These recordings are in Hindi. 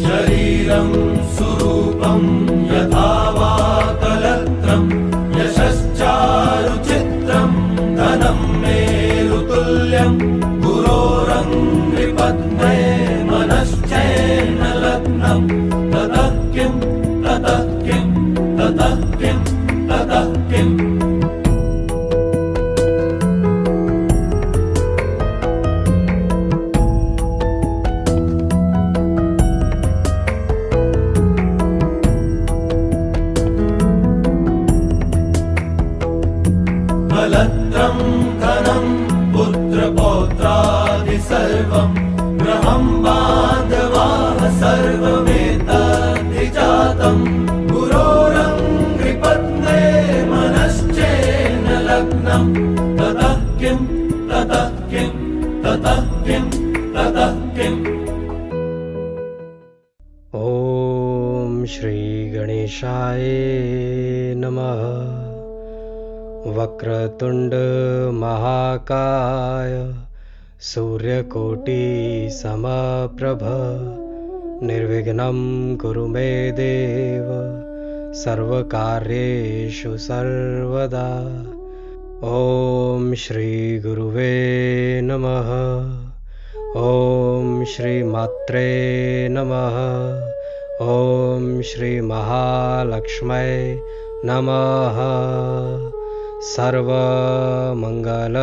शरीरं सुरूपं यथा वा कलत्रं यशश्चारुचित्रं धनं मेरुतुल्यं गुरोरङ्घ्रिपद्मे मनश्चैन लग्नं ततः किं ततः किं ततः किं ततः किम् कलत्रं धनं पुत्रपौत्रादि सर्वं गृहं बान्धवाः सर्वमेतद्विजातं गुरोरङ्घ्रिपद्मे मनश्चैन लग्नं ततः किं ततः किं ततः किं ततः किम्। ॐ श्री गणेशाय नमः। वक्रतुंड महाकाय सूर्यकोटि समप्रभ निर्विघ्नं कुरु मे देव सर्वकार्येषु सर्वदा। ॐ श्री गुरुवे नमः। ॐ श्री मात्रे नमः। ॐ श्री महालक्ष्मै नमः। सर्वमंगल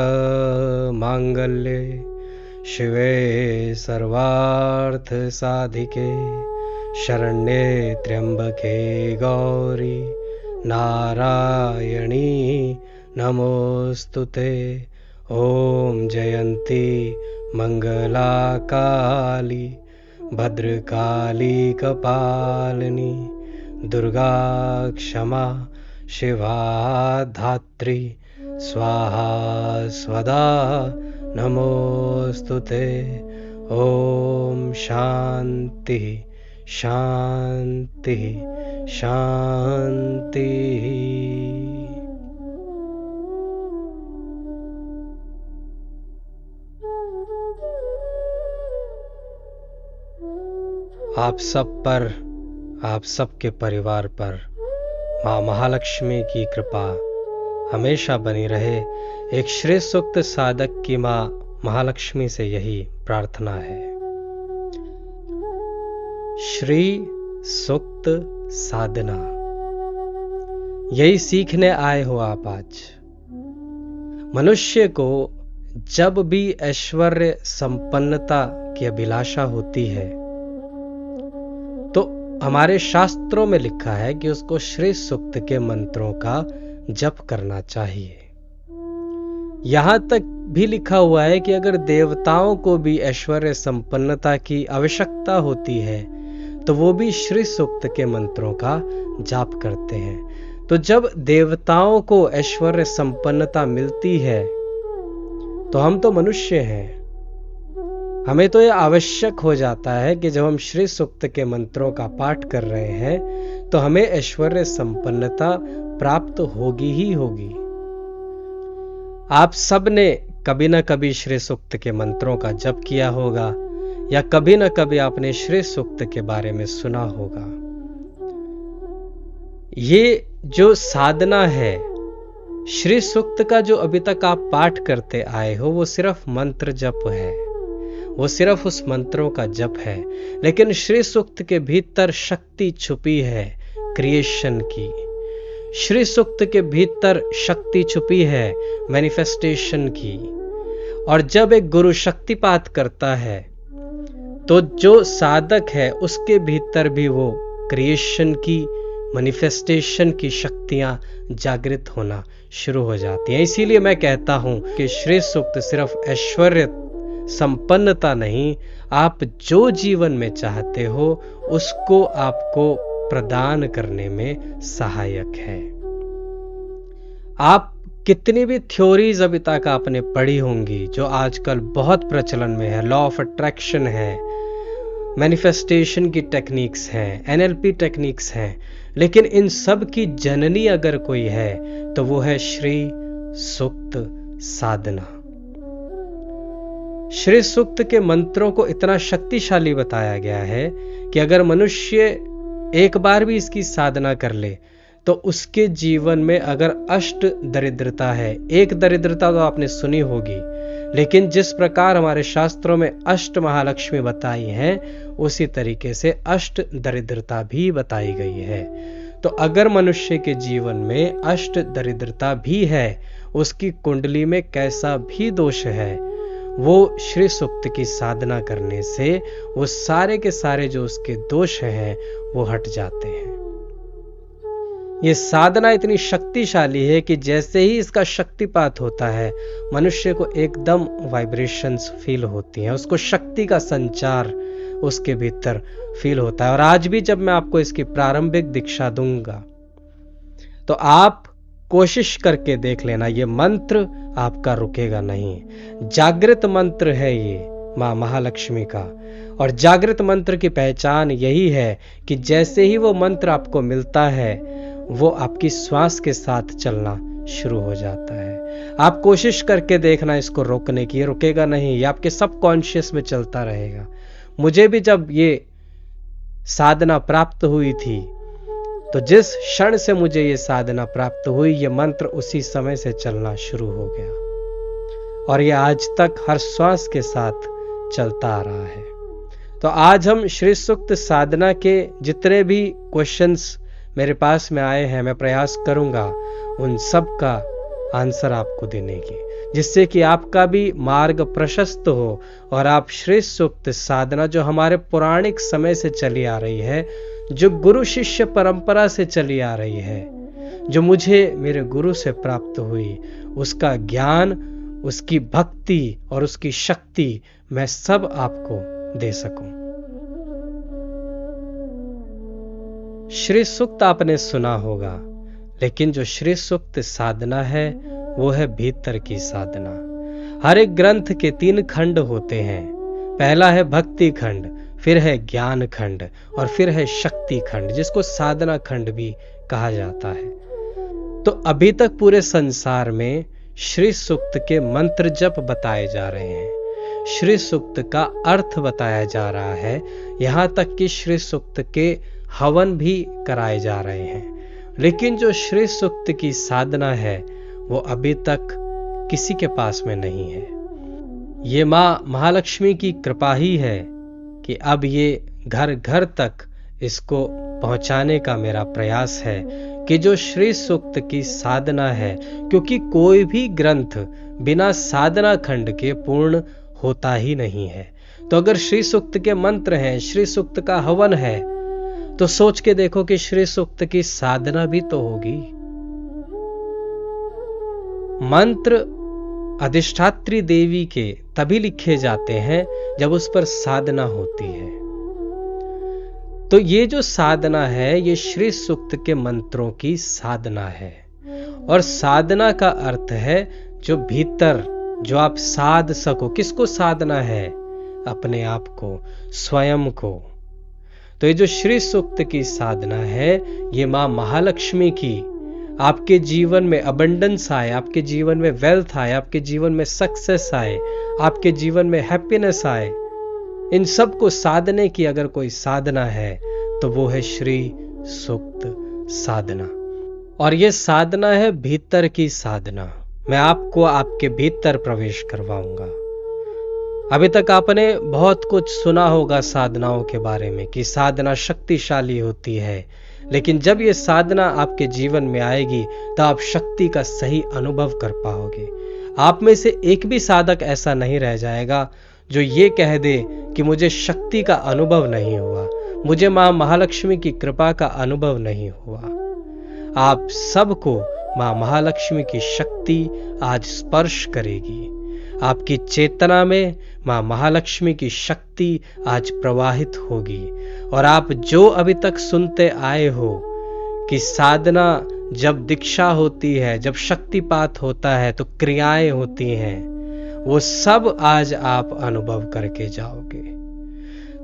मांगल्ये शिवे सर्वार्थ साधिके शरण्ये त्र्यंबके गौरी नारायणी नमोस्तुते। ओम जयंती मंगला काली भद्रकाली कपालिनी दुर्गा क्षमा शिवा धात्री स्वाहा स्वदा नमोस्तुते। ओम शांति शांति शांति। आप सब पर, आप सबके परिवार पर माँ महालक्ष्मी की कृपा हमेशा बनी रहे। एक श्री सूक्त साधक की माँ महालक्ष्मी से यही प्रार्थना है। श्री सूक्त साधना, यही सीखने आए हो आप आज। मनुष्य को जब भी ऐश्वर्य संपन्नता की अभिलाषा होती है तो हमारे शास्त्रों में लिखा है कि उसको श्री सूक्त के मंत्रों का जप करना चाहिए। यहां तक भी लिखा हुआ है कि अगर देवताओं को भी ऐश्वर्य संपन्नता की आवश्यकता होती है तो वो भी श्री सूक्त के मंत्रों का जाप करते हैं। तो जब देवताओं को ऐश्वर्य संपन्नता मिलती है तो हम तो मनुष्य हैं, हमें तो यह आवश्यक हो जाता है कि जब हम श्री सूक्त के मंत्रों का पाठ कर रहे हैं तो हमें ऐश्वर्य संपन्नता प्राप्त होगी ही होगी। आप सब ने कभी न कभी श्री सूक्त के मंत्रों का जप किया होगा या कभी न कभी आपने श्री सूक्त के बारे में सुना होगा। ये जो साधना है, श्री सूक्त का जो अभी तक आप पाठ करते आए हो, वो सिर्फ मंत्र जप है, वो सिर्फ उस मंत्रों का जप है। लेकिन श्री सूक्त के भीतर शक्ति छुपी है क्रिएशन की। श्री सूक्त के भीतर शक्ति छुपी है मैनिफेस्टेशन की। और जब एक गुरु शक्तिपात करता है तो जो साधक है उसके भीतर भी वो क्रिएशन की, मैनिफेस्टेशन की शक्तियां जागृत होना शुरू हो जाती हैं। इसीलिए मैं कहता हूं कि श्री सूक्त सिर्फ ऐश्वर्य संपन्नता नहीं, आप जो जीवन में चाहते हो उसको आपको प्रदान करने में सहायक है। आप कितनी भी थ्योरीज अभी तक आपने पढ़ी होंगी जो आजकल बहुत प्रचलन में है, लॉ ऑफ अट्रैक्शन है, मैनिफेस्टेशन की टेक्निक्स हैं, एनएलपी टेक्निक्स हैं, लेकिन इन सब की जननी अगर कोई है तो वो है श्री सूक्त साधना। श्री सूक्त के मंत्रों को इतना शक्तिशाली बताया गया है कि अगर मनुष्य एक बार भी इसकी साधना कर ले तो उसके जीवन में अगर अष्ट दरिद्रता है, एक दरिद्रता तो आपने सुनी होगी, लेकिन जिस प्रकार हमारे शास्त्रों में अष्ट महालक्ष्मी बताई हैं उसी तरीके से अष्ट दरिद्रता भी बताई गई है। तो अगर मनुष्य के जीवन में अष्ट दरिद्रता भी है, उसकी कुंडली में कैसा भी दोष है, वो श्री सूक्त की साधना करने से वो सारे के सारे जो उसके दोष हैं वो हट जाते हैं। ये साधना इतनी शक्तिशाली है कि जैसे ही इसका शक्तिपात होता है मनुष्य को एकदम वाइब्रेशंस फील होती हैं, उसको शक्ति का संचार उसके भीतर फील होता है। और आज भी जब मैं आपको इसकी प्रारंभिक दीक्षा दूंगा तो आप कोशिश करके देख लेना, ये मंत्र आपका रुकेगा नहीं। जागृत मंत्र है ये माँ महालक्ष्मी का, और जागृत मंत्र की पहचान यही है कि जैसे ही वो मंत्र आपको मिलता है वो आपकी श्वास के साथ चलना शुरू हो जाता है। आप कोशिश करके देखना इसको रोकने की, ये रुकेगा नहीं, ये आपके सबकॉन्शियस में चलता रहेगा। मुझे भी जब ये साधना प्राप्त हुई थी तो जिस क्षण से मुझे ये साधना प्राप्त हुई ये मंत्र उसी समय से चलना शुरू हो गया और ये आज तक हर श्वास के साथ चलता आ रहा है। तो आज हम श्री सूक्त साधना के जितने भी क्वेश्चंस मेरे पास में आए हैं मैं प्रयास करूंगा उन सब का आंसर आपको देने की, जिससे कि आपका भी मार्ग प्रशस्त हो और आप श्री सूक्त साधना जो हमारे पौराणिक समय से चली आ रही है, जो गुरु शिष्य परंपरा से चली आ रही है, जो मुझे मेरे गुरु से प्राप्त हुई, उसका ज्ञान, उसकी भक्ति और उसकी शक्ति मैं सब आपको दे सकूं। श्री सूक्त आपने सुना होगा, लेकिन जो श्री सूक्त साधना है वो है भीतर की साधना। हर एक ग्रंथ के 3 खंड होते हैं। पहला है भक्ति खंड, फिर है ज्ञान खंड और फिर है शक्ति खंड, जिसको साधना खंड भी कहा जाता है। तो अभी तक पूरे संसार में श्री सूक्त के मंत्र जप बताए जा रहे हैं, श्री सूक्त का अर्थ बताया जा रहा है, यहां तक कि श्री सूक्त के हवन भी कराए जा रहे हैं। लेकिन जो श्री सूक्त की साधना है वो अभी तक किसी के पास में नहीं है। ये माँ महालक्ष्मी की कृपा ही है कि अब ये घर घर तक इसको पहुंचाने का मेरा प्रयास है कि जो श्री सूक्त की साधना है, क्योंकि कोई भी ग्रंथ बिना साधना खंड के पूर्ण होता ही नहीं है। तो अगर श्री सूक्त के मंत्र हैं, श्री सूक्त का हवन है, तो सोच के देखो कि श्री सूक्त की साधना भी तो होगी। मंत्र अधिष्ठात्री देवी के तभी लिखे जाते हैं जब उस पर साधना होती है। तो ये जो साधना है ये श्री सूक्त के मंत्रों की साधना है, और साधना का अर्थ है जो भीतर, जो आप साध सको। किसको साधना है? अपने आप को, स्वयं को। तो ये जो श्री सूक्त की साधना है ये माँ महालक्ष्मी की आपके जीवन में अबंडेंस आए, आपके जीवन में वेल्थ आए, आपके जीवन में सक्सेस आए, आपके जीवन में हैप्पीनेस आए, इन सब को साधने की अगर कोई साधना है तो वो है श्री सूक्त साधना। और ये साधना है भीतर की साधना। मैं आपको आपके भीतर प्रवेश करवाऊंगा। अभी तक आपने बहुत कुछ सुना होगा साधनाओं के बारे में कि साधना शक्तिशाली होती है, लेकिन जब ये साधना आपके जीवन में आएगी तो आप शक्ति का सही अनुभव कर पाओगे। आप में से एक भी साधक ऐसा नहीं रह जाएगा जो ये कह दे कि मुझे शक्ति का अनुभव नहीं हुआ, मुझे माँ महालक्ष्मी की कृपा का अनुभव नहीं हुआ। आप सबको माँ महालक्ष्मी की शक्ति आज स्पर्श करेगी। आपकी चेतना में माँ महालक्ष्मी की शक्ति आज प्रवाहित होगी। और आप जो अभी तक सुनते आए हो कि साधना जब दीक्षा होती है, जब शक्तिपात होता है तो क्रियाएं होती हैं, वो सब आज आप अनुभव करके जाओगे।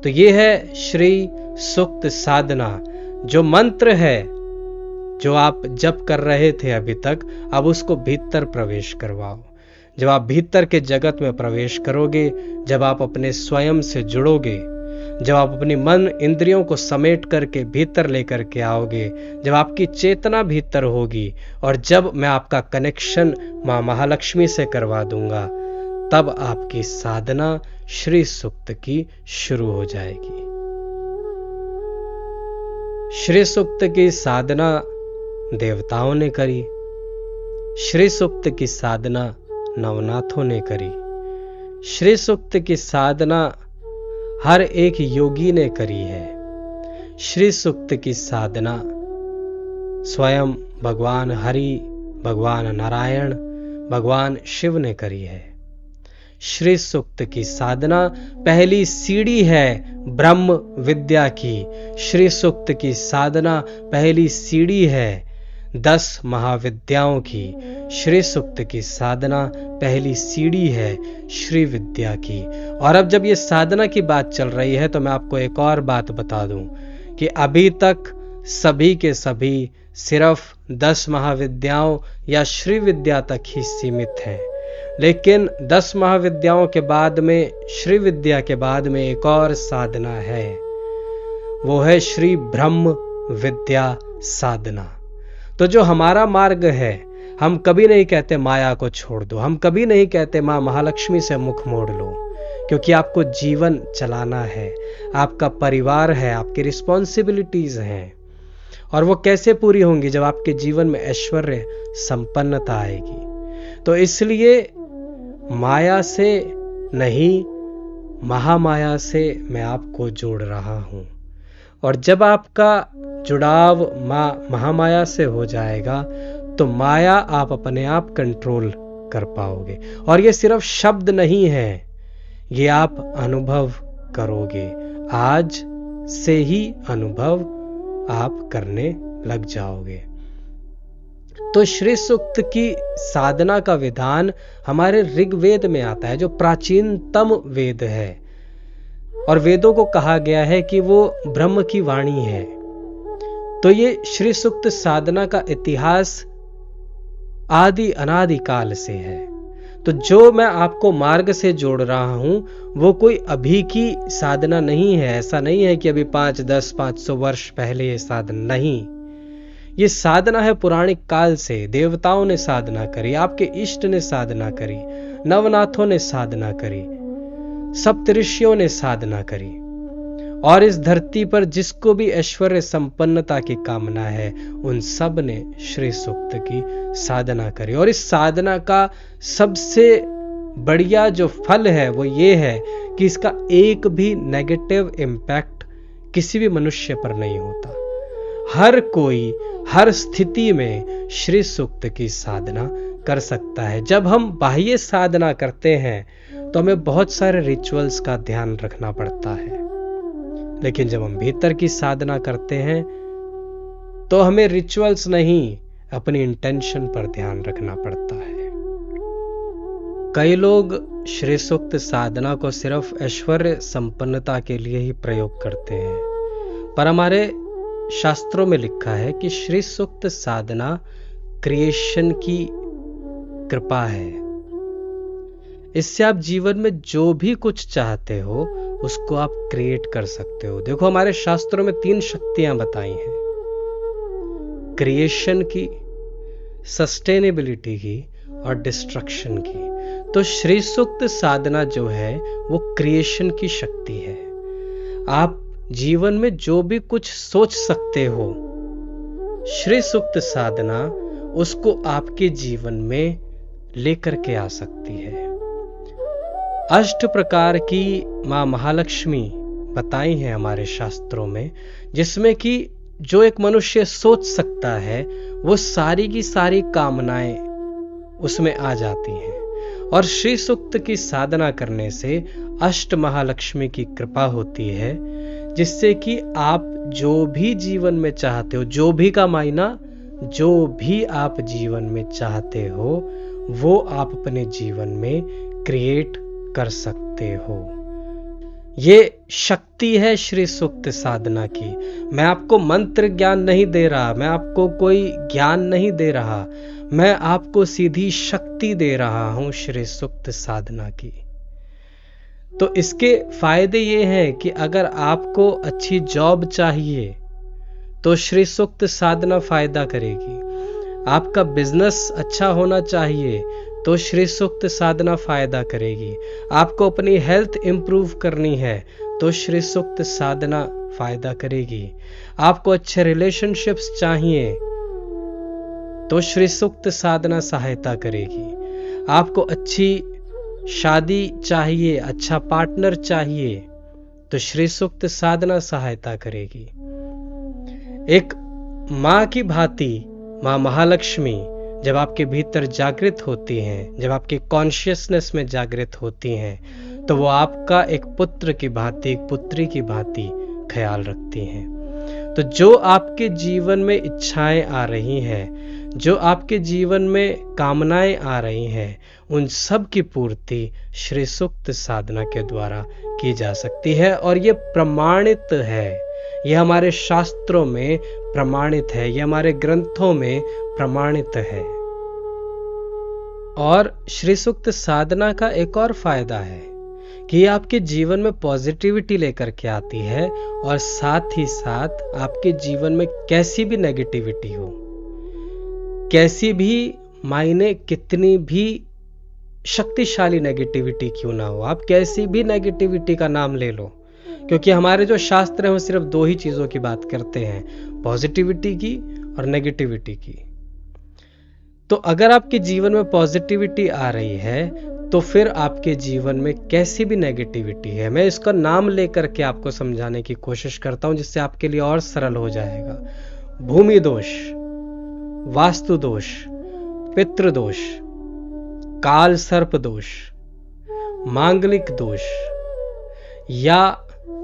तो ये है श्री सूक्त साधना। जो मंत्र है जो आप जप कर रहे थे अभी तक, अब उसको भीतर प्रवेश करवाओ। जब आप भीतर के जगत में प्रवेश करोगे, जब आप अपने स्वयं से जुड़ोगे, जब आप अपनी मन इंद्रियों को समेट करके भीतर लेकर के आओगे, जब आपकी चेतना भीतर होगी और जब मैं आपका कनेक्शन माँ महालक्ष्मी से करवा दूंगा, तब आपकी साधना श्री सूक्त की शुरू हो जाएगी। श्री सूक्त की साधना देवताओं ने करी, श्री सूक्त की साधना नवनाथों ने करी, श्री सूक्त की साधना हर एक योगी ने करी है। श्री सूक्त की साधना स्वयं भगवान हरि, भगवान नारायण, भगवान शिव ने करी है। श्री सूक्त की साधना पहली सीढ़ी है ब्रह्म विद्या की। श्री सूक्त की साधना पहली सीढ़ी है 10 महाविद्याओं की। श्री सूक्त की साधना पहली सीढ़ी है श्री विद्या की। और अब जब ये साधना की बात चल रही है तो मैं आपको एक और बात बता दूं कि अभी तक सभी के सभी सिर्फ 10 महाविद्याओं या श्री विद्या तक ही सीमित हैं, लेकिन 10 महाविद्याओं के बाद में, श्री विद्या के बाद में एक और साधना है, वो है श्री ब्रह्म विद्या साधना। तो जो हमारा मार्ग है, हम कभी नहीं कहते माया को छोड़ दो, हम कभी नहीं कहते माँ महालक्ष्मी से मुख मोड़ लो, क्योंकि आपको जीवन चलाना है, आपका परिवार है, आपकी रिस्पॉन्सिबिलिटीज हैं। और वो कैसे पूरी होंगी? जब आपके जीवन में ऐश्वर्य संपन्नता आएगी। तो इसलिए माया से नहीं, महामाया से मैं आपको जोड़ रहा हूं। और जब आपका जुड़ाव महामाया से हो जाएगा तो माया आप अपने आप कंट्रोल कर पाओगे। और ये सिर्फ शब्द नहीं है, ये आप अनुभव करोगे। आज से ही अनुभव आप करने लग जाओगे। तो श्री सूक्त की साधना का विधान हमारे ऋग्वेद में आता है, जो प्राचीनतम वेद है। और वेदों को कहा गया है कि वो ब्रह्म की वाणी है। तो ये श्री सूक्त साधना का इतिहास आदि अनादि काल से है। तो जो मैं आपको मार्ग से जोड़ रहा हूं वो कोई अभी की साधना नहीं है। ऐसा नहीं है कि अभी 5, 10, 500 वर्ष पहले ये साधना, नहीं, ये साधना है पुराणिक काल से। देवताओं ने साधना करी, आपके इष्ट ने साधना करी, नवनाथों ने साधना करी, सप्तऋषियों ने साधना करी। और इस धरती पर जिसको भी ऐश्वर्य संपन्नता की कामना है, उन सब ने श्री सूक्त की साधना करी। और इस साधना का सबसे बढ़िया जो फल है वो ये है कि इसका एक भी नेगेटिव इम्पैक्ट किसी भी मनुष्य पर नहीं होता। हर कोई हर स्थिति में श्री सूक्त की साधना कर सकता है। जब हम बाह्य साधना करते हैं तो हमें बहुत सारे रिचुअल्स का ध्यान रखना पड़ता है, लेकिन जब हम भीतर की साधना करते हैं तो हमें रिचुअल्स नहीं, अपनी इंटेंशन पर ध्यान रखना पड़ता है। कई लोग श्री सूक्त साधना को सिर्फ ऐश्वर्य संपन्नता के लिए ही प्रयोग करते हैं, पर हमारे शास्त्रों में लिखा है कि श्री सूक्त साधना क्रिएशन की कृपा है। इससे आप जीवन में जो भी कुछ चाहते हो उसको आप क्रिएट कर सकते हो। देखो, हमारे शास्त्रों में 3 शक्तियां बताई हैं, क्रिएशन की, सस्टेनेबिलिटी की और डिस्ट्रक्शन की। तो श्री सूक्त साधना जो है वो क्रिएशन की शक्ति है। आप जीवन में जो भी कुछ सोच सकते हो, श्री सूक्त साधना उसको आपके जीवन में लेकर के आ सकती है। 8 प्रकार की मां महालक्ष्मी बताई हैं हमारे शास्त्रों में, जिसमें कि जो एक मनुष्य सोच सकता है वो सारी की सारी कामनाएं उसमें आ जाती हैं। और श्री सूक्त की साधना करने से अष्ट महालक्ष्मी की कृपा होती है, जिससे कि आप जो भी जीवन में चाहते हो, जो भी का मायना जो भी आप जीवन में चाहते हो वो आप अपने जीवन में क्रिएट कर सकते हो। ये शक्ति है श्री सूक्त साधना की। मैं आपको मंत्र ज्ञान नहीं दे रहा, मैं आपको कोई ज्ञान नहीं दे रहा, मैं आपको सीधी शक्ति दे रहा हूं श्री सूक्त साधना की। तो इसके फायदे ये हैं कि अगर आपको अच्छी जॉब चाहिए तो श्री सूक्त साधना फायदा करेगी। आपका बिजनेस अच्छा होना चाहिए तो श्री सूक्त साधना फायदा करेगी। आपको अपनी हेल्थ इंप्रूव करनी है तो श्री सूक्त साधना फायदा करेगी। आपको अच्छे रिलेशनशिप्स चाहिए तो श्री सूक्त साधना सहायता करेगी। आपको अच्छी शादी चाहिए, अच्छा पार्टनर चाहिए तो श्री सूक्त साधना सहायता करेगी। एक माँ की भांति माँ महालक्ष्मी जब आपके भीतर जागृत होती हैं, जब आपकी कॉन्शियसनेस में जागृत होती हैं, तो वो आपका एक पुत्र की भांति, एक पुत्री की भांति ख्याल रखती हैं। तो जो आपके जीवन में इच्छाएं आ रही हैं, जो आपके जीवन में कामनाएं आ रही हैं, उन सब की पूर्ति श्री सूक्त साधना के द्वारा की जा सकती है। और ये प्रमाणित है, यह हमारे शास्त्रों में प्रमाणित है, यह हमारे ग्रंथों में प्रमाणित है। और श्री सूक्त साधना का एक और फायदा है कि ये आपके जीवन में पॉजिटिविटी लेकर के आती है, और साथ ही साथ आपके जीवन में कैसी भी नेगेटिविटी हो, कैसी भी मायने कितनी भी शक्तिशाली नेगेटिविटी क्यों ना हो, आप कैसी भी नेगेटिविटी का नाम ले लो, क्योंकि हमारे जो शास्त्र हैं वो सिर्फ दो ही चीजों की बात करते हैं, पॉजिटिविटी की और नेगेटिविटी की। तो अगर आपके जीवन में पॉजिटिविटी आ रही है तो फिर आपके जीवन में कैसी भी नेगेटिविटी है, मैं इसका नाम लेकर के आपको समझाने की कोशिश करता हूं जिससे आपके लिए और सरल हो जाएगा। भूमि दोष, वास्तु दोष, पितृ दोष, काल सर्प दोष, मांगलिक दोष, या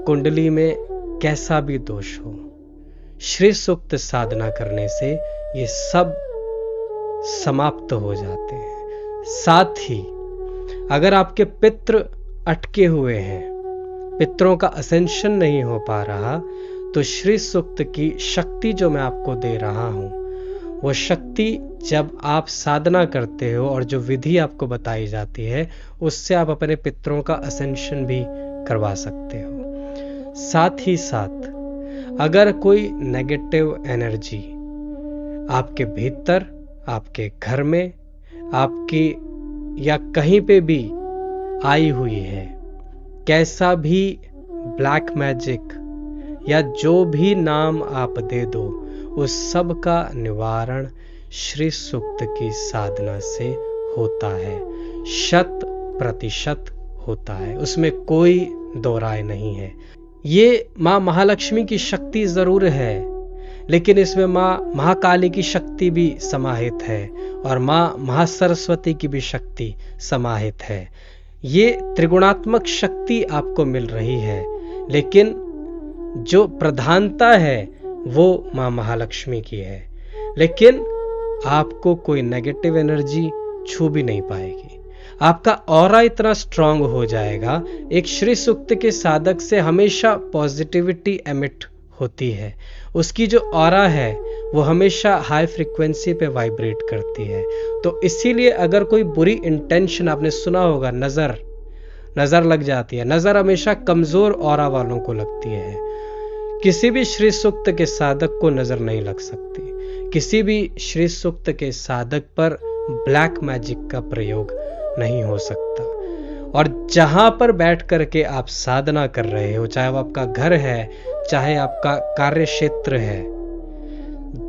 कुंडली में कैसा भी दोष हो, श्री सूक्त साधना करने से ये सब समाप्त हो जाते हैं। साथ ही अगर आपके पितृ अटके हुए हैं, पितरों का असेंशन नहीं हो पा रहा, तो श्री सूक्त की शक्ति जो मैं आपको दे रहा हूं, वो शक्ति जब आप साधना करते हो और जो विधि आपको बताई जाती है, उससे आप अपने पितरों का असेंशन भी करवा सकते हो। साथ ही साथ अगर कोई नेगेटिव एनर्जी आपके भीतर, आपके घर में, आपकी या कहीं पे भी आई हुई है, कैसा भी ब्लैक मैजिक या जो भी नाम आप दे दो, उस सब का निवारण श्री सूक्त की साधना से होता है, 100% होता है, उसमें कोई दो राय नहीं है। ये माँ महालक्ष्मी की शक्ति जरूर है, लेकिन इसमें माँ महाकाली की शक्ति भी समाहित है और माँ महासरस्वती की भी शक्ति समाहित है। ये त्रिगुणात्मक शक्ति आपको मिल रही है, लेकिन जो प्रधानता है वो माँ महालक्ष्मी की है। लेकिन आपको कोई नेगेटिव एनर्जी छू भी नहीं पाएगी, आपका ऑरा इतना स्ट्रांग हो जाएगा। एक श्री सूक्त के साधक से हमेशा पॉजिटिविटी एमिट होती है, उसकी जो ऑरा है वो हमेशा हाई फ्रीक्वेंसी पे वाइब्रेट करती है। तो इसीलिए अगर कोई बुरी इंटेंशन, आपने सुना होगा नजर लग जाती है, नजर हमेशा कमजोर ऑरा वालों को लगती है। किसी भी श्री सूक्त के साधक को नजर नहीं लग सकती, किसी भी श्री सूक्त के साधक पर ब्लैक मैजिक का प्रयोग नहीं हो सकता। और जहां पर बैठ करके आप साधना कर रहे हो, चाहे वो आपका घर है, चाहे आपका कार्य क्षेत्र है,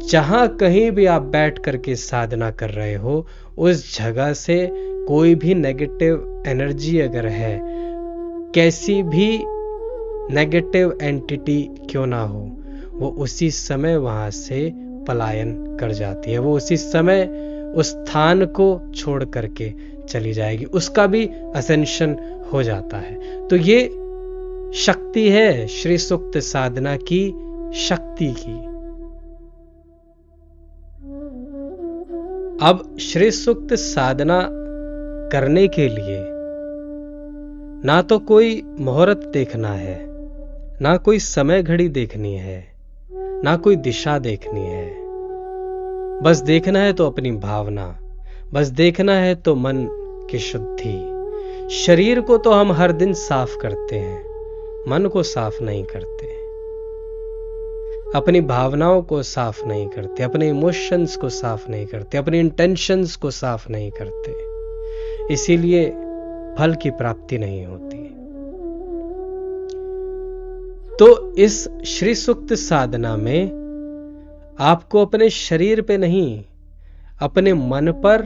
जहां कहीं भी आप बैठ करके साधना कर रहे हो, उस जगह से कोई भी नेगेटिव एनर्जी अगर है, कैसी भी नेगेटिव एंटिटी क्यों ना हो, वो उसी समय वहां से पलायन कर जाती है, वो उसी समय उस स्थान को छोड़ करके चली जाएगी, उसका भी असेंशन हो जाता है। तो ये शक्ति है श्री सूक्त साधना की शक्ति की। अब श्री सूक्त साधना करने के लिए ना तो कोई मुहूर्त देखना है, ना कोई समय घड़ी देखनी है, ना कोई दिशा देखनी है। बस देखना है तो अपनी भावना, बस देखना है तो मन की शुद्धि। शरीर को तो हम हर दिन साफ करते हैं, मन को साफ नहीं करते, अपनी भावनाओं को साफ नहीं करते, अपने इमोशंस को साफ नहीं करते, अपने इंटेंशंस को साफ नहीं करते। इसीलिए फल की प्राप्ति नहीं होती। तो इस श्री सूक्त साधना में आपको अपने शरीर पे नहीं, अपने मन पर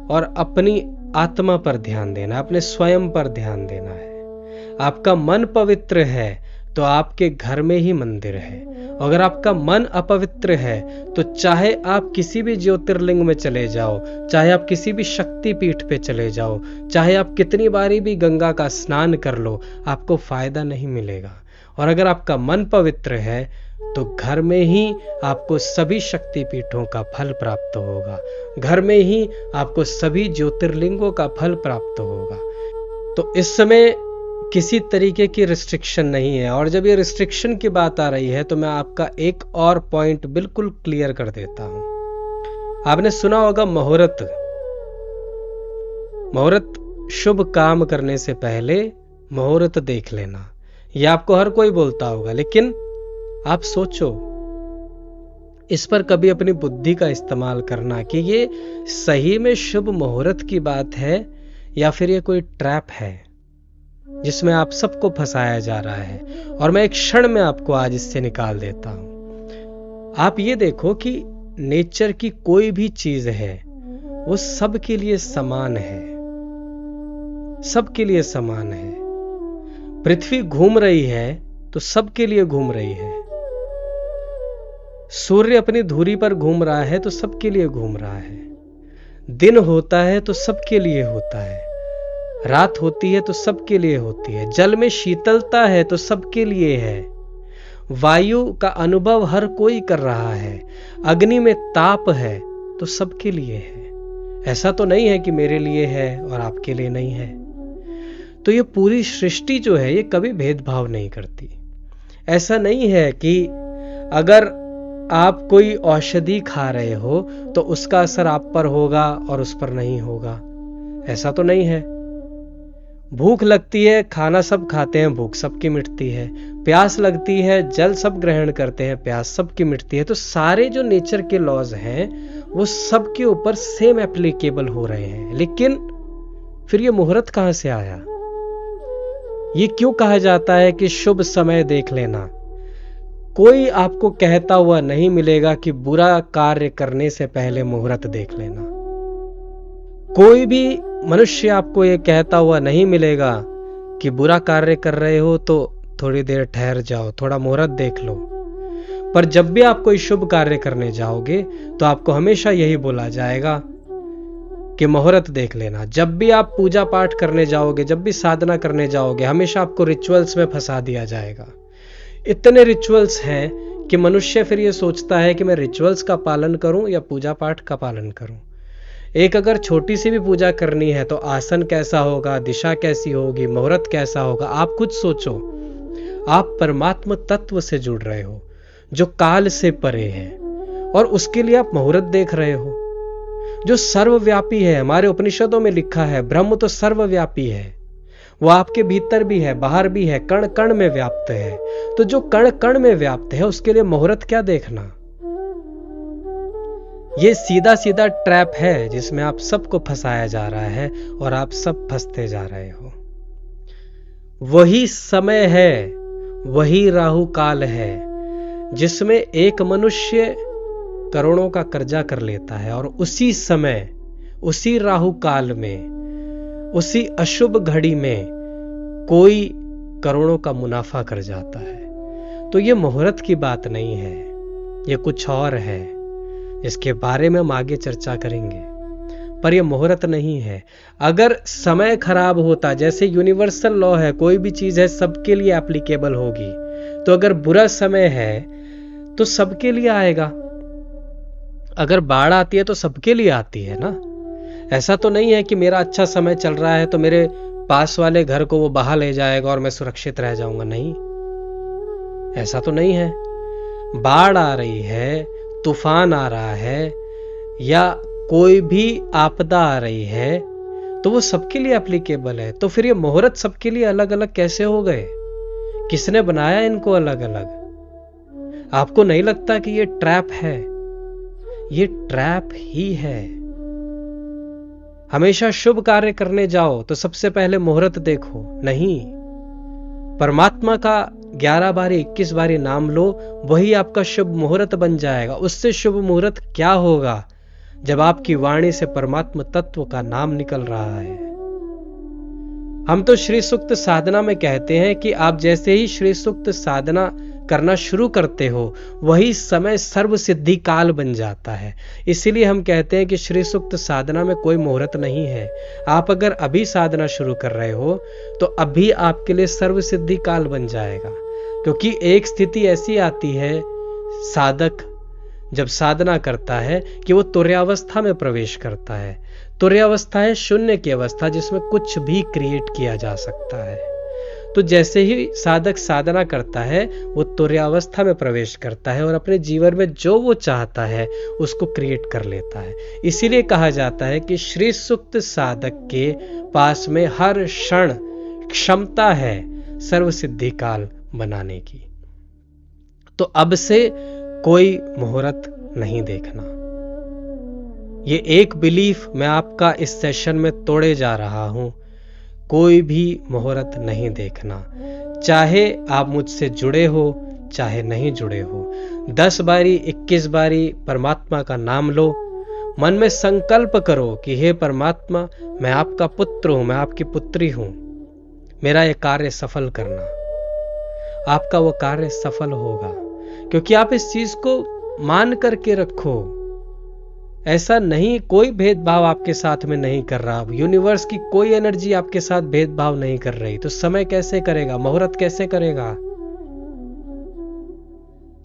और अपनी आत्मा पर ध्यान देना, अपने स्वयं पर ध्यान देना है। आपका मन पवित्र है तो आपके घर में ही मंदिर है। अगर आपका मन अपवित्र है तो चाहे आप किसी भी ज्योतिर्लिंग में चले जाओ, चाहे आप किसी भी शक्ति पीठ पे चले जाओ, चाहे आप कितनी बारी भी गंगा का स्नान कर लो, आपको फायदा नहीं मिलेगा। और अगर आपका मन पवित्र है तो घर में ही आपको सभी शक्ति पीठों का फल प्राप्त होगा, घर में ही आपको सभी ज्योतिर्लिंगों का फल प्राप्त होगा। तो इस समय किसी तरीके की रिस्ट्रिक्शन नहीं है। और जब ये रिस्ट्रिक्शन की बात आ रही है तो मैं आपका एक और पॉइंट बिल्कुल क्लियर कर देता हूं। आपने सुना होगा मुहूर्त। मुहूर्त, शुभ काम करने से पहले मुहूर्त देख लेना, यह आपको हर कोई बोलता होगा। लेकिन आप सोचो, इस पर कभी अपनी बुद्धि का इस्तेमाल करना कि ये सही में शुभ मुहूर्त की बात है या फिर ये कोई ट्रैप है जिसमें आप सबको फंसाया जा रहा है। और मैं एक क्षण में आपको आज इससे निकाल देता हूं। आप ये देखो कि नेचर की कोई भी चीज है वो सबके लिए समान है, सबके लिए समान है। पृथ्वी घूम रही है तो सबके लिए घूम रही है। सूर्य अपनी धुरी पर घूम रहा है तो सबके लिए घूम रहा है। दिन होता है तो सबके लिए होता है, रात होती है तो सबके लिए होती है। जल में शीतलता है तो सबके लिए है। वायु का अनुभव हर कोई कर रहा है। अग्नि में ताप है तो सबके लिए है। ऐसा तो नहीं है कि मेरे लिए है और आपके लिए नहीं है। तो ये पूरी सृष्टि जो है ये कभी भेदभाव नहीं करती। ऐसा नहीं है कि अगर आप कोई औषधि खा रहे हो तो उसका असर आप पर होगा और उस पर नहीं होगा, ऐसा तो नहीं है। भूख लगती है, खाना सब खाते हैं, भूख सबकी मिटती है। प्यास लगती है, जल सब ग्रहण करते हैं, प्यास सबकी मिटती है। तो सारे जो नेचर के लॉज हैं वो सबके ऊपर सेम एप्लीकेबल हो रहे हैं। लेकिन फिर ये मुहूर्त कहां से आया? ये क्यों कहा जाता है कि शुभ समय देख लेना? कोई आपको कहता हुआ नहीं मिलेगा कि बुरा कार्य करने से पहले मुहूर्त देख लेना। कोई भी मनुष्य आपको ये कहता हुआ नहीं मिलेगा कि बुरा कार्य कर रहे हो तो थोड़ी देर ठहर जाओ, थोड़ा मुहूर्त देख लो। पर जब भी आप कोई शुभ कार्य करने जाओगे तो आपको हमेशा यही बोला जाएगा कि मुहूर्त देख लेना। जब भी आप पूजा पाठ करने जाओगे, जब भी साधना करने जाओगे, हमेशा आपको रिचुअल्स में फंसा दिया जाएगा। इतने रिचुअल्स हैं कि मनुष्य फिर ये सोचता है कि मैं रिचुअल्स का पालन करूं या पूजा पाठ का पालन करूं। एक अगर छोटी सी भी पूजा करनी है तो आसन कैसा होगा, दिशा कैसी होगी, मुहूर्त कैसा होगा, आप खुद सोचो। आप परमात्मा तत्व से जुड़ रहे हो जो काल से परे है, और उसके लिए आप मुहूर्त देख रहे हो जो सर्वव्यापी है। हमारे उपनिषदों में लिखा है ब्रह्म तो सर्वव्यापी है, वो आपके भीतर भी है, बाहर भी है, कण कण में व्याप्त है। तो जो कण कण में व्याप्त है उसके लिए मुहूर्त क्या देखना? ये सीधा सीधा ट्रैप है जिसमें आप सबको फंसाया जा रहा है और आप सब फंसते जा रहे हो। वही समय है, वही राहु काल है जिसमें एक मनुष्य करोड़ों का कर्जा कर लेता है और उसी समय, उसी राहु काल में, उसी अशुभ घड़ी में कोई करोड़ों का मुनाफा कर जाता है। तो ये मुहूर्त की बात नहीं है, ये कुछ और है, इसके बारे में हम आगे चर्चा करेंगे। पर यह मुहूर्त नहीं है। अगर समय खराब होता, जैसे यूनिवर्सल लॉ है, कोई भी चीज है सबके लिए एप्लीकेबल होगी, तो अगर बुरा समय है तो सबके लिए आएगा। अगर बाढ़ आती है तो सबके लिए आती है ना। ऐसा तो नहीं है कि मेरा अच्छा समय चल रहा है तो मेरे पास वाले घर को वो बहा ले जाएगा और मैं सुरक्षित रह जाऊंगा। नहीं, ऐसा तो नहीं है। बाढ़ आ रही है, तूफान आ रहा है, या कोई भी आपदा आ रही है, तो वो सबके लिए एप्लीकेबल है। तो फिर ये मुहूर्त सबके लिए अलग अलग कैसे हो गए? किसने बनाया इनको अलग अलग? आपको नहीं लगता कि ये ट्रैप है? ये ट्रैप ही है। हमेशा शुभ कार्य करने जाओ तो सबसे पहले मुहूर्त देखो, नहीं, परमात्मा का 11 बारी 21 बारी नाम लो, वही आपका शुभ मुहूर्त बन जाएगा। उससे शुभ मुहूर्त क्या होगा? जब आपकी वाणी से परमात्मा तत्व का नाम निकल रहा है। हम तो श्री सूक्त साधना में कहते हैं कि आप जैसे ही श्री सूक्त साधना करना शुरू करते हो, वही समय सर्व सिद्धि काल बन जाता है। इसीलिए हम कहते हैं कि श्री सूक्त साधना में कोई मुहूर्त नहीं है। आप अगर अभी साधना शुरू कर रहे हो तो अभी आपके लिए सर्व सिद्धि काल बन जाएगा। क्योंकि एक स्थिति ऐसी आती है, साधक जब साधना करता है कि वो तुर्यावस्था में प्रवेश करता है। तुर्यावस्था है शून्य की अवस्था, जिसमें कुछ भी क्रिएट किया जा सकता है। तो जैसे ही साधक साधना करता है, वो तुर्यावस्था में प्रवेश करता है और अपने जीवन में जो वो चाहता है उसको क्रिएट कर लेता है। इसीलिए कहा जाता है कि श्री सूक्त साधक के पास में हर क्षण क्षमता है सर्व सिद्धि काल बनाने की। तो अब से कोई मुहूर्त नहीं देखना। ये एक बिलीफ मैं आपका इस सेशन में तोड़े जा रहा हूं। कोई भी मुहूर्त नहीं देखना, चाहे आप मुझसे जुड़े हो चाहे नहीं जुड़े हो। 10 बारी 21 बारी परमात्मा का नाम लो, मन में संकल्प करो कि हे परमात्मा, मैं आपका पुत्र हूं, मैं आपकी पुत्री हूं, मेरा ये कार्य सफल करना। आपका वो कार्य सफल होगा, क्योंकि आप इस चीज को मान करके रखो। ऐसा नहीं, कोई भेदभाव आपके साथ में नहीं कर रहा। यूनिवर्स की कोई एनर्जी आपके साथ भेदभाव नहीं कर रही। तो समय कैसे करेगा? मुहूर्त कैसे करेगा?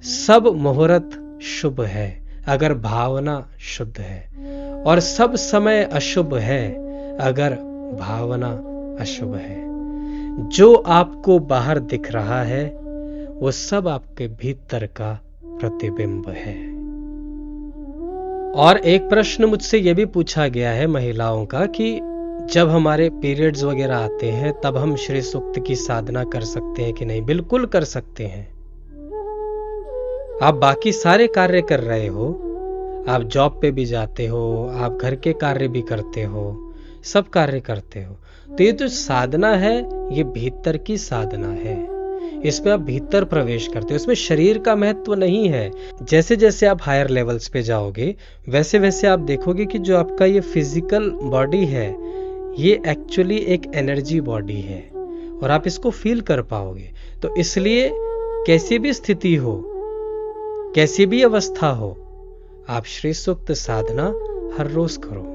सब मुहूर्त शुभ है अगर भावना शुद्ध है, और सब समय अशुभ है अगर भावना अशुभ है। जो आपको बाहर दिख रहा है वो सब आपके भीतर का प्रतिबिंब है। और एक प्रश्न मुझसे यह भी पूछा गया है महिलाओं का कि जब हमारे पीरियड्स वगैरह आते हैं तब हम श्री सूक्त की साधना कर सकते हैं कि नहीं? बिल्कुल कर सकते हैं। आप बाकी सारे कार्य कर रहे हो, आप जॉब पे भी जाते हो, आप घर के कार्य भी करते हो, सब कार्य करते हो। तो ये जो साधना है ये भीतर की साधना है। इसमें आप भीतर प्रवेश करते हो, इसमें शरीर का महत्व नहीं है। जैसे जैसे आप हायर लेवल्स पे जाओगे वैसे वैसे आप देखोगे कि जो आपका ये फिजिकल बॉडी है ये एक्चुअली एक एनर्जी बॉडी है और आप इसको फील कर पाओगे। तो इसलिए कैसी भी स्थिति हो, कैसी भी अवस्था हो, आप श्री सूक्त साधना हर रोज करो।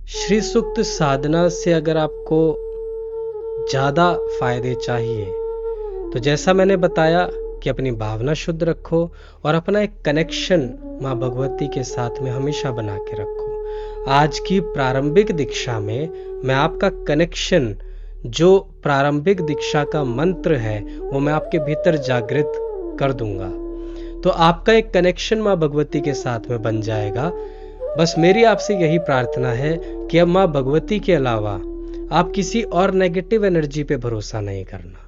श्री सूक्त साधना से अगर आपको ज्यादा फायदे चाहिए तो जैसा मैंने बताया कि अपनी भावना शुद्ध रखो और अपना एक कनेक्शन माँ भगवती के साथ में हमेशा बना के रखो। आज की प्रारंभिक दीक्षा में मैं आपका कनेक्शन, जो प्रारंभिक दीक्षा का मंत्र है, वो मैं आपके भीतर जागृत कर दूंगा। तो आपका एक कनेक्शन माँ भगवती के साथ में बन जाएगा। बस मेरी आपसे यही प्रार्थना है कि अब माँ भगवती के अलावा आप किसी और नेगेटिव एनर्जी पे भरोसा नहीं करना।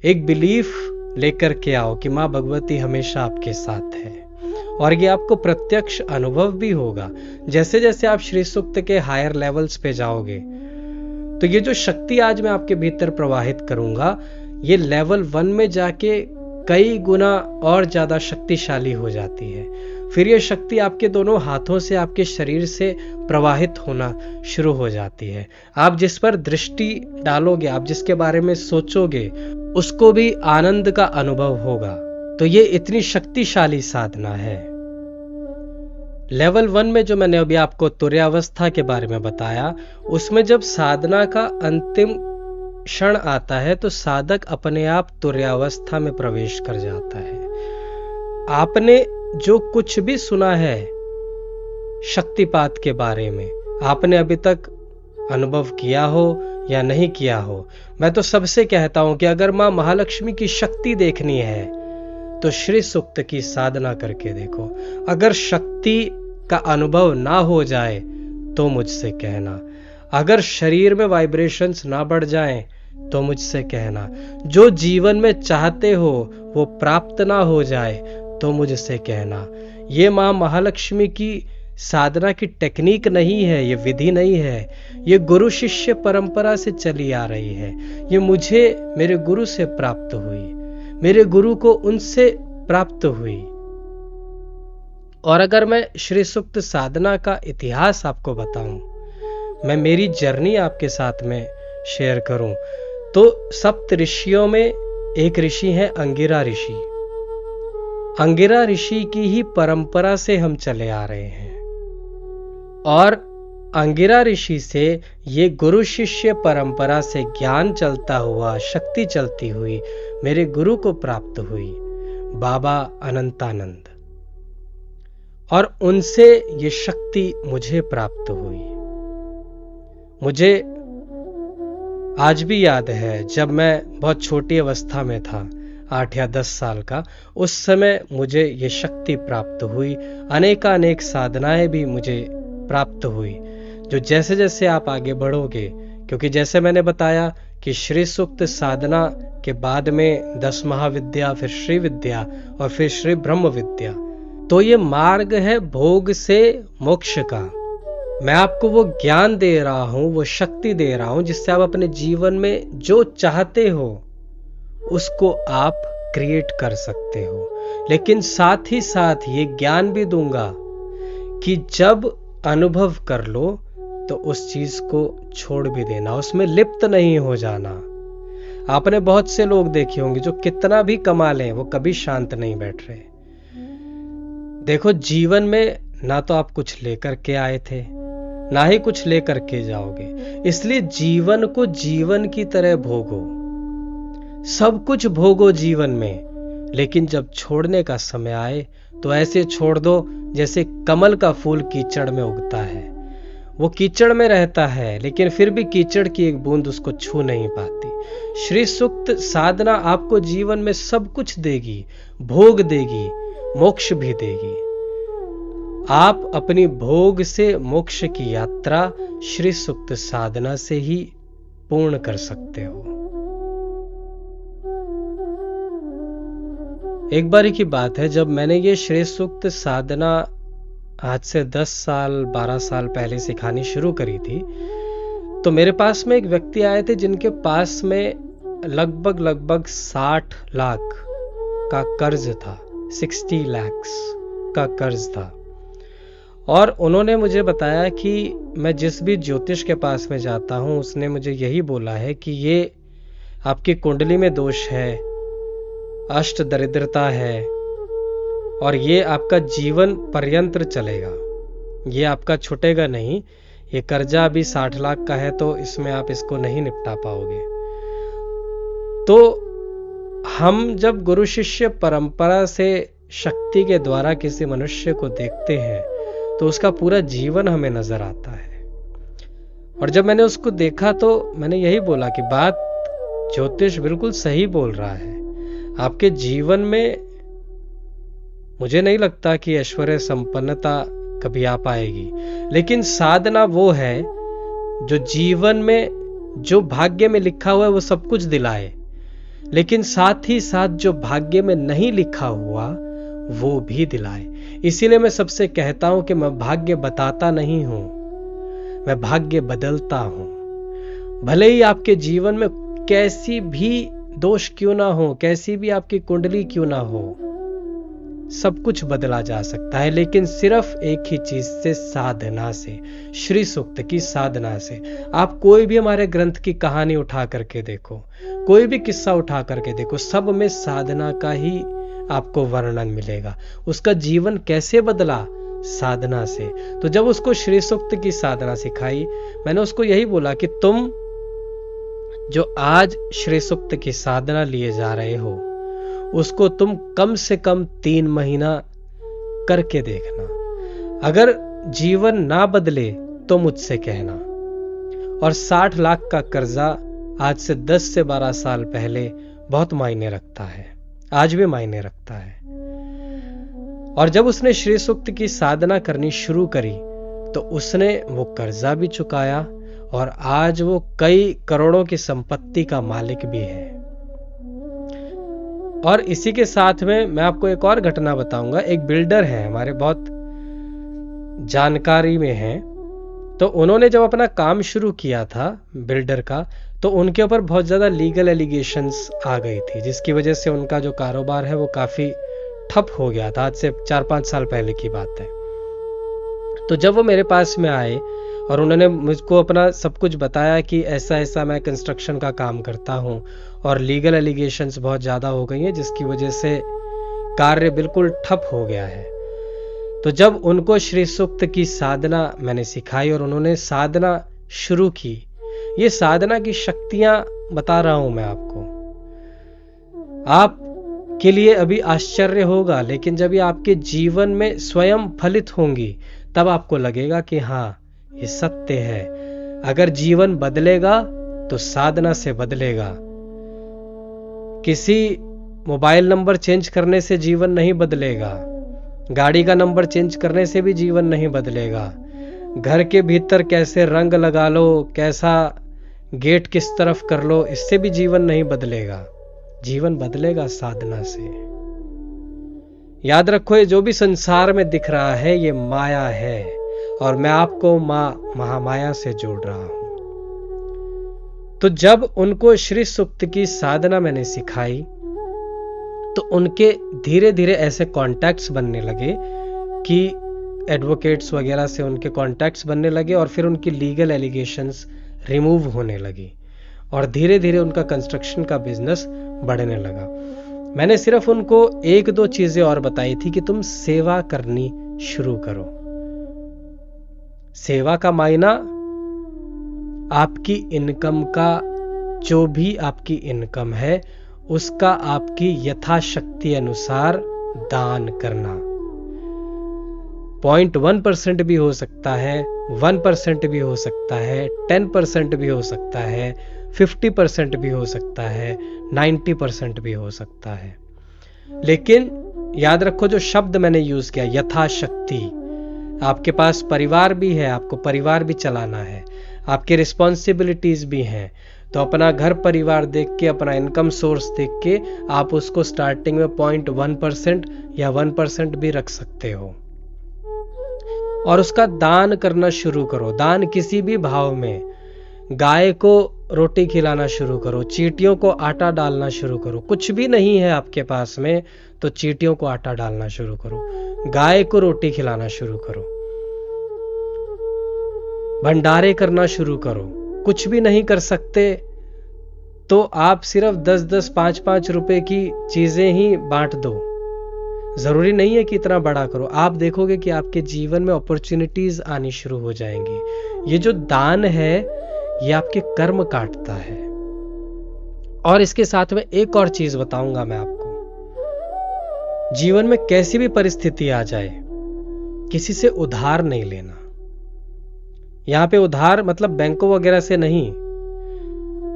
एक बिलीफ लेकर के आओ कि माँ भगवती हमेशा आपके साथ है, और ये आपको प्रत्यक्ष अनुभव भी होगा। जैसे जैसे आप श्री सूक्त के हायर लेवल्स पे जाओगे तो ये जो शक्ति आज मैं आपके भीतर प्रवाहित करूंगा, ये लेवल 1 में जाके कई गुना और ज्यादा शक्तिशाली हो जाती है। फिर ये शक्ति आपके दोनों हाथों से आपके शरीर से प्रवाहित होना शुरू हो जाती है। आप जिस पर दृष्टि डालोगे, आप जिसके बारे में सोचोगे, उसको भी आनंद का अनुभव होगा। तो ये इतनी शक्तिशाली साधना है। लेवल 1 में जो मैंने अभी आपको तुर्यावस्था के बारे में बताया, उसमें जब साधना का अंतिम क्षण आता है तो साधक अपने आप तुर्यावस्था में प्रवेश कर जाता है। आपने जो कुछ भी सुना है शक्तिपात के बारे में आपने अभी तक अनुभव किया हो या नहीं किया हो, मैं तो सबसे कहता हूं कि अगर मां महालक्ष्मी की शक्ति देखनी है तो श्री सूक्त की साधना करके देखो। अगर शक्ति का अनुभव ना हो जाए तो मुझसे कहना, अगर शरीर में वाइब्रेशंस ना बढ़ जाएं तो मुझसे कहना, जो जीवन में चाहते हो वो प्राप्त ना हो जाए तो मुझसे कहना। ये मां महालक्ष्मी की साधना की टेक्निक नहीं है, ये विधि नहीं है, ये गुरु शिष्य परंपरा से चली आ रही है। ये मुझे मेरे गुरु से प्राप्त हुई, मेरे गुरु को उनसे प्राप्त हुई। और अगर मैं श्री सूक्त साधना का इतिहास आपको बताऊं, मैं मेरी जर्नी आपके साथ में शेयर करूं, तो सप्त ऋषियों में एक ऋषि है अंगिरा ऋषि। अंगिरा ऋषि की ही परंपरा से हम चले आ रहे हैं और अंगिरा ऋषि से ये गुरु शिष्य परंपरा से ज्ञान चलता हुआ, शक्ति चलती हुई मेरे गुरु को प्राप्त हुई, बाबा अनंतानंद, और उनसे ये शक्ति मुझे प्राप्त हुई। मुझे आज भी याद है जब मैं बहुत छोटी अवस्था में था, 8 या 10 साल का, उस समय मुझे ये शक्ति प्राप्त हुई। अनेकानेक साधनाएं भी मुझे प्राप्त हुई, जो जैसे जैसे आप आगे बढ़ोगे, क्योंकि जैसे मैंने बताया कि श्री सूक्त साधना के बाद में 10 महाविद्या, फिर श्री विद्या और फिर श्री ब्रह्म विद्या, तो ये मार्ग है भोग से मोक्ष का। मैं आपको वो ज्ञान दे रहा हूं, वो शक्ति दे रहा हूं, जिससे आप अपने जीवन में जो चाहते हो उसको आप क्रिएट कर सकते हो। लेकिन साथ ही साथ ये ज्ञान भी दूंगा कि जब अनुभव कर लो तो उस चीज को छोड़ भी देना, उसमें लिप्त नहीं हो जाना। आपने बहुत से लोग देखे होंगे जो कितना भी कमा लें वो कभी शांत नहीं बैठ रहे। देखो, जीवन में ना तो आप कुछ लेकर के आए थे, ना ही कुछ लेकर के जाओगे, इसलिए जीवन को जीवन की तरह भोगो। सब कुछ भोगो जीवन में, लेकिन जब छोड़ने का समय आए तो ऐसे छोड़ दो जैसे कमल का फूल कीचड़ में उगता है। वो कीचड़ में रहता है लेकिन फिर भी कीचड़ की एक बूंद उसको छू नहीं पाती। श्री सूक्त साधना आपको जीवन में सब कुछ देगी, भोग देगी, मोक्ष भी देगी। आप अपनी भोग से मोक्ष की यात्रा श्री सूक्त साधना से ही पूर्ण कर सकते हो। एक बारी की बात है, जब मैंने ये श्री सूक्त साधना आज से 10 साल 12 साल पहले सिखानी शुरू करी थी, तो मेरे पास में एक व्यक्ति आए थे जिनके पास में लगभग 60 लाख का कर्ज था, 60 lakhs का कर्ज था। और उन्होंने मुझे बताया कि मैं जिस भी ज्योतिष के पास में जाता हूं, उसने मुझे यही बोला है कि ये आपकी कुंडली में दोष है, अष्ट दरिद्रता है, और ये आपका जीवन पर्यंत चलेगा, ये आपका छूटेगा नहीं। ये कर्जा अभी 60 लाख का है तो इसमें आप इसको नहीं निपटा पाओगे। तो हम जब गुरु शिष्य परंपरा से शक्ति के द्वारा किसी मनुष्य को देखते हैं तो उसका पूरा जीवन हमें नजर आता है। और जब मैंने उसको देखा तो मैंने यही बोला कि बात ज्योतिष बिल्कुल सही बोल रहा है। आपके जीवन में मुझे नहीं लगता कि ऐश्वर्य संपन्नता कभी आ पाएगी, लेकिन साधना वो है जो जीवन में जो भाग्य में लिखा हुआ है वो सब कुछ दिलाए, लेकिन साथ ही साथ जो भाग्य में नहीं लिखा हुआ वो भी दिलाए। इसीलिए मैं सबसे कहता हूं कि मैं भाग्य बताता नहीं हूं, मैं भाग्य बदलता हूं। भले ही आपके जीवन में कैसी भी दोष क्यों ना हो, कैसी भी आपकी कुंडली क्यों ना हो, सब कुछ बदला जा सकता है, लेकिन सिर्फ एक ही चीज से, साधना से, श्री सूक्त की साधना से। आप कोई भी हमारे ग्रंथ की कहानी उठा करके देखो, कोई भी किस्सा उठा करके देखो, सब में साधना का ही आपको वर्णन मिलेगा। उसका जीवन कैसे बदला, साधना से। तो जब उसको श्री सूक्त की साधना सिखाई, मैंने उसको यही बोला कि तुम जो आज श्री सूक्त की साधना लिए जा रहे हो उसको तुम कम से कम 3 महीना करके देखना। अगर जीवन ना बदले तो मुझसे कहना। और 60 लाख का कर्जा आज से 10 से 12 साल पहले बहुत मायने रखता है, आज भी मायने रखता है। और जब उसने श्री सूक्त की साधना करनी शुरू करी तो उसने वो कर्जा भी चुकाया और आज वो कई करोड़ों की संपत्ति का मालिक भी है। और इसी के साथ में मैं आपको एक और घटना बताऊंगा। एक बिल्डर है, हमारे बहुत जानकारी में है, तो उन्होंने जब अपना काम शुरू किया था बिल्डर का, तो उनके ऊपर बहुत ज्यादा लीगल एलिगेशंस आ गई थी, जिसकी वजह से उनका जो कारोबार है वो काफी ठप हो गया था। आज से 4-5 साल पहले की बात है। तो जब वो मेरे पास में आए और उन्होंने मुझको अपना सब कुछ बताया कि ऐसा ऐसा मैं कंस्ट्रक्शन का काम करता हूँ और लीगल एलिगेशंस बहुत ज़्यादा हो गई हैं, जिसकी वजह से कार्य बिल्कुल ठप हो गया है। तो जब उनको श्री सूक्त की साधना मैंने सिखाई और उन्होंने साधना शुरू की, ये साधना की शक्तियां बता रहा हूं मैं आपको, आप के लिए अभी आश्चर्य होगा, लेकिन जब ये आपके जीवन में स्वयं फलित होंगी तब आपको लगेगा कि हाँ, ये सत्य है। अगर जीवन बदलेगा तो साधना से बदलेगा। किसी मोबाइल नंबर चेंज करने से जीवन नहीं बदलेगा, गाड़ी का नंबर चेंज करने से भी जीवन नहीं बदलेगा, घर के भीतर कैसे रंग लगा लो, कैसा गेट किस तरफ कर लो, इससे भी जीवन नहीं बदलेगा। जीवन बदलेगा साधना से। याद रखो, ये जो भी संसार में दिख रहा है ये माया है और मैं आपको मां महामाया से जोड़ रहा हूं। तो जब उनको श्री सूक्त की साधना मैंने सिखाई तो उनके धीरे धीरे ऐसे कॉन्टैक्ट्स बनने लगे कि एडवोकेट्स वगैरह से उनके कॉन्टैक्ट्स बनने लगे और फिर उनकी लीगल एलिगेशंस रिमूव होने लगी और धीरे धीरे उनका कंस्ट्रक्शन का बिजनेस बढ़ने लगा। मैंने सिर्फ उनको 1-2 चीजें और बताई थी कि तुम सेवा करनी शुरू करो। सेवा का मायना आपकी इनकम का, जो भी आपकी इनकम है उसका आपकी यथाशक्ति अनुसार दान करना। 0.1% भी हो सकता है, 1% भी हो सकता है, 10% भी हो सकता है, 50% भी हो सकता है, 90% भी हो सकता है। लेकिन याद रखो, जो शब्द मैंने यूज किया यथाशक्ति, आपके पास परिवार भी है, आपको परिवार भी चलाना है, आपकी रिस्पॉन्सिबिलिटीज भी हैं, तो अपना घर परिवार देख के, अपना इनकम सोर्स देख के आप उसको स्टार्टिंग में 0.1% या 1% भी रख सकते हो और उसका दान करना शुरू करो। दान किसी भी भाव में, गाय को रोटी खिलाना शुरू करो, चींटियों को आटा डालना शुरू करो। कुछ भी नहीं है आपके पास में तो चींटियों को आटा डालना शुरू करो, गाय को रोटी खिलाना शुरू करो, भंडारे करना शुरू करो। कुछ भी नहीं कर सकते तो आप सिर्फ 10-10, 5-5 रुपए की चीजें ही बांट दो। जरूरी नहीं है कि इतना बड़ा करो। आप देखोगे कि आपके जीवन में अपॉर्चुनिटीज आनी शुरू हो जाएंगी। ये जो दान है ये आपके कर्म काटता है। और इसके साथ में एक और चीज बताऊंगा मैं आपको। जीवन में कैसी भी परिस्थिति आ जाए, किसी से उधार नहीं लेना। यहां पे उधार मतलब बैंकों वगैरह से नहीं।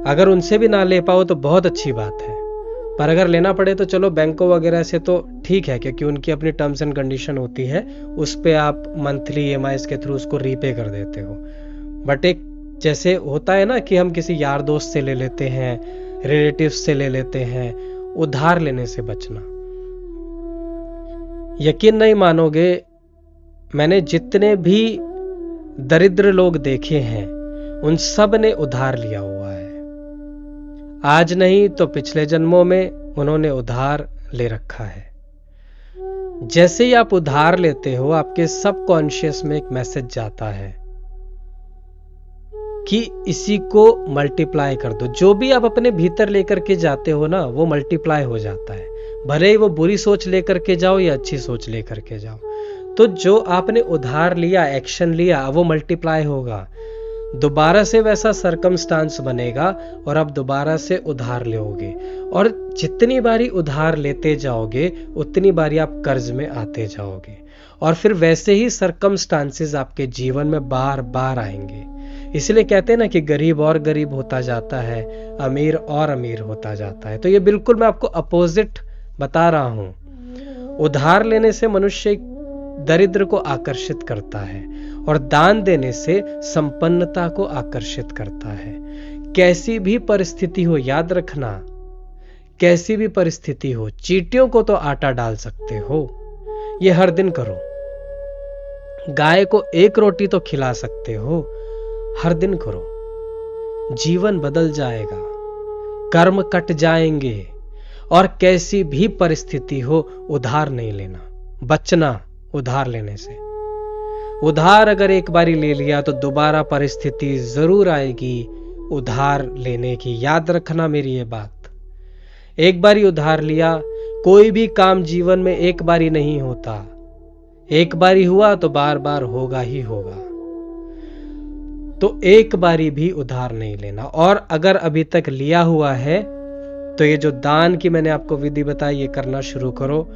अगर उनसे भी ना ले पाओ तो बहुत अच्छी बात है, पर अगर लेना पड़े तो चलो बैंकों वगैरह से तो ठीक है, क्योंकि उनकी अपनी टर्म्स एंड कंडीशन होती है, उस पे आप मंथली EMIs के थ्रू उसको रीपे कर देते हो। बट एक जैसे होता है ना कि हम किसी यार दोस्त से ले लेते हैं, रिलेटिव्स से ले लेते हैं, उधार लेने से बचना। यकीन नहीं मानोगे, मैंने जितने भी दरिद्र लोग देखे हैं उन सब ने उधार लिया हुआ है। आज नहीं तो पिछले जन्मों में उन्होंने उधार ले रखा है। जैसे ही आप उधार लेते हो, आपके सबकॉन्शियस में एक मैसेज जाता है कि इसी को मल्टीप्लाई कर दो। जो भी आप अपने भीतर लेकर के जाते हो ना, वो मल्टीप्लाई हो जाता है। भले ही वो बुरी सोच लेकर के जाओ या अच्छी सोच लेकर के जाओ, तो जो आपने उधार लिया, एक्शन लिया, वो मल्टीप्लाई होगा। दोबारा से वैसा सरकमस्टांस बनेगा और आप दोबारा से उधार लोगे, और जितनी बारी उधार लेते जाओगे उतनी बारी आप कर्ज में आते जाओगे, और फिर वैसे ही सरकमस्टांसेस आपके जीवन में बार बार आएंगे। इसलिए कहते हैं ना कि गरीब और गरीब होता जाता है, अमीर और अमीर होता जाता है। तो ये बिल्कुल मैं आपको अपोजिट बता रहा हूं। उधार लेने से मनुष्य दरिद्र को आकर्षित करता है और दान देने से संपन्नता को आकर्षित करता है। कैसी भी परिस्थिति हो, याद रखना, कैसी भी परिस्थिति हो, चींटियों को तो आटा डाल सकते हो, ये हर दिन करो। गाय को एक रोटी तो खिला सकते हो, हर दिन करो। जीवन बदल जाएगा, कर्म कट जाएंगे, और कैसी भी परिस्थिति हो उधार नहीं लेना, बचना उधार लेने से। उधार अगर एक बारी ले लिया तो दोबारा परिस्थिति जरूर आएगी उधार लेने की। याद रखना मेरी ये बात। एक बारी उधार लिया, कोई भी काम जीवन में एक बारी नहीं होता, एक बारी हुआ तो बार बार होगा ही होगा। तो एक बारी भी उधार नहीं लेना। और अगर अभी तक लिया हुआ है तो ये जो दान की मैंने आपको विधि बताई, ये करना शुरू करो।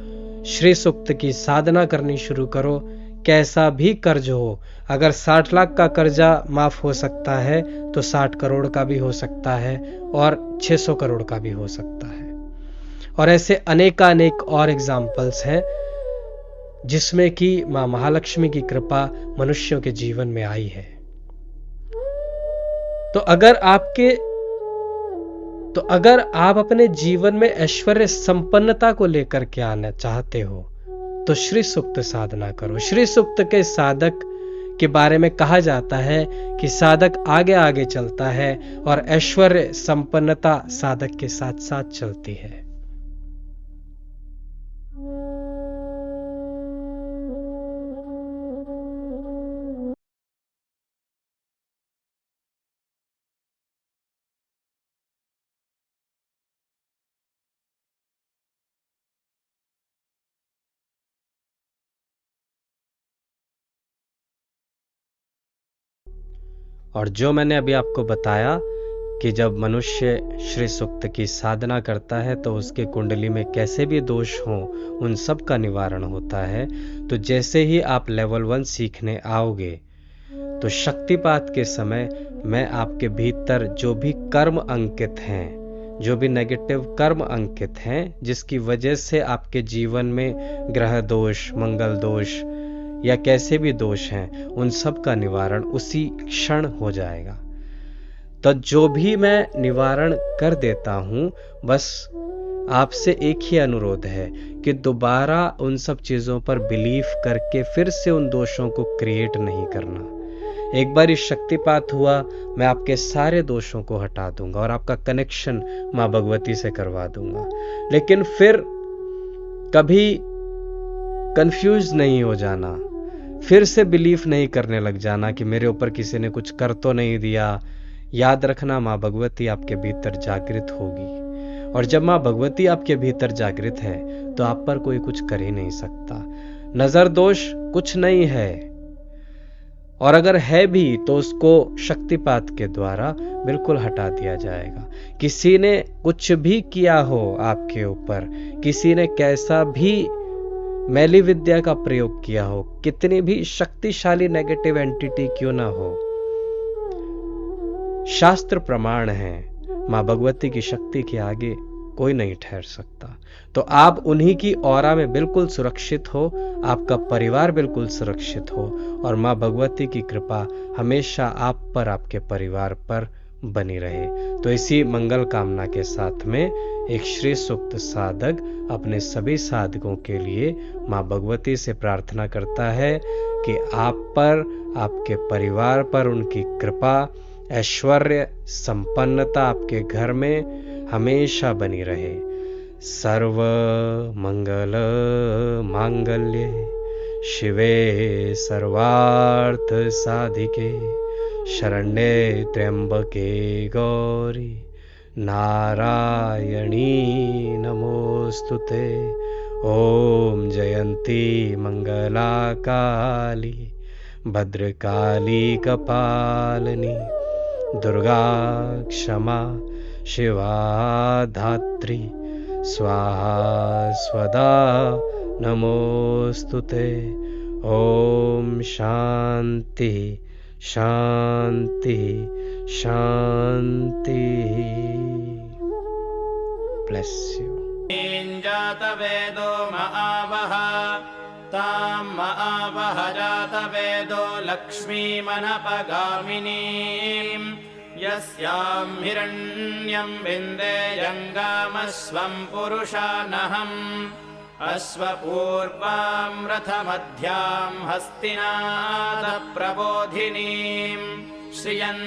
श्री सूक्त की साधना करनी शुरू करो। कैसा भी कर्ज हो, अगर 60 लाख का कर्जा माफ हो सकता है तो 60 करोड़ का भी हो सकता है, और 600 करोड़ का भी हो सकता है। और ऐसे अनेकानेक और एग्जाम्पल्स हैं जिसमें कि मां महालक्ष्मी की कृपा मनुष्यों के जीवन में आई है। तो अगर आप अपने जीवन में ऐश्वर्य संपन्नता को लेकर के आना चाहते हो तो श्री सूक्त साधना करो। श्री सूक्त के साधक के बारे में कहा जाता है कि साधक आगे आगे चलता है और ऐश्वर्य संपन्नता साधक के साथ साथ चलती है। और जो मैंने अभी आपको बताया कि जब मनुष्य श्री सूक्त की साधना करता है तो उसके कुंडली में कैसे भी दोष हो उन सब का निवारण होता है। तो जैसे ही आप लेवल 1 सीखने आओगे तो शक्तिपात के समय मैं आपके भीतर जो भी कर्म अंकित हैं, जो भी नेगेटिव कर्म अंकित हैं, जिसकी वजह से आपके जीवन में ग्रह दोष, मंगल दोष या कैसे भी दोष हैं, उन सब का निवारण उसी क्षण हो जाएगा। तो जो भी मैं निवारण कर देता हूं, बस आपसे एक ही अनुरोध है कि दोबारा उन सब चीजों पर बिलीव करके फिर से उन दोषों को क्रिएट नहीं करना। एक बार इस शक्तिपात हुआ, मैं आपके सारे दोषों को हटा दूंगा और आपका कनेक्शन मां भगवती से करवा दूंगा। लेकिन फिर कभी कंफ्यूज नहीं हो जाना, फिर से बिलीफ नहीं करने लग जाना कि मेरे ऊपर किसी ने कुछ कर तो नहीं दिया। याद रखना, मां भगवती आपके भीतर जागृत होगी, और जब मां भगवती आपके भीतर जागृत है तो आप पर कोई कुछ कर ही नहीं सकता। नजर दोष कुछ नहीं है, और अगर है भी तो उसको शक्तिपात के द्वारा बिल्कुल हटा दिया जाएगा। किसी ने कुछ भी किया हो आपके ऊपर, किसी ने कैसा भी मैली विद्या का प्रयोग किया हो, कितनी भी शक्तिशाली नेगेटिव एंटिटी क्यों ना हो, शास्त्र प्रमाण है, मां भगवती की शक्ति के आगे कोई नहीं ठहर सकता। तो आप उन्हीं की ऑरा में बिल्कुल सुरक्षित हो, आपका परिवार बिल्कुल सुरक्षित हो, और मां भगवती की कृपा हमेशा आप पर, आपके परिवार पर बनी रहे। तो इसी मंगल कामना के साथ में एक श्री सूक्त साधक अपने सभी साधकों के लिए मां भगवती से प्रार्थना करता है कि आप पर, आपके परिवार पर उनकी कृपा, ऐश्वर्य, संपन्नता आपके घर में हमेशा बनी रहे। सर्व मंगल मांगल्ये शिवे सर्वार्थ साधिके शरण्ये त्र्यंबके गौरी नारायणी नमोस्तुते। ओम जयंती मंगला काली भद्रकाली कपालिनी दुर्गा क्षमा शिवा धात्री स्वाहा स्वदा नमोस्तुते। ओम शांति शांति शांति। Bless you. जातवेदो महावः तां महावः जातवेदो लक्ष्मीमनपगामिनीं यस्यां हिरण्यं विन्देयङ्गामस्वं पुरुषानहम् अश्वपूर्वां रथमध्यां हस्तिनादप्रबोधिनीं श्रियं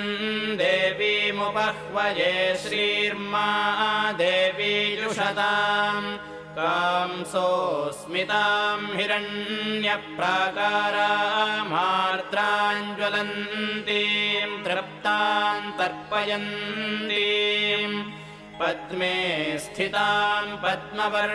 देवीमुपह्वये श्रीर्मा देवी जुषतां कांसोऽस्मितां हिरण्यप्राकारामार्द्राञ्ज्वलन्तीं तृप्तां तर्पयन्तीं पद्मे स्थितां पद्मवर्णान्तां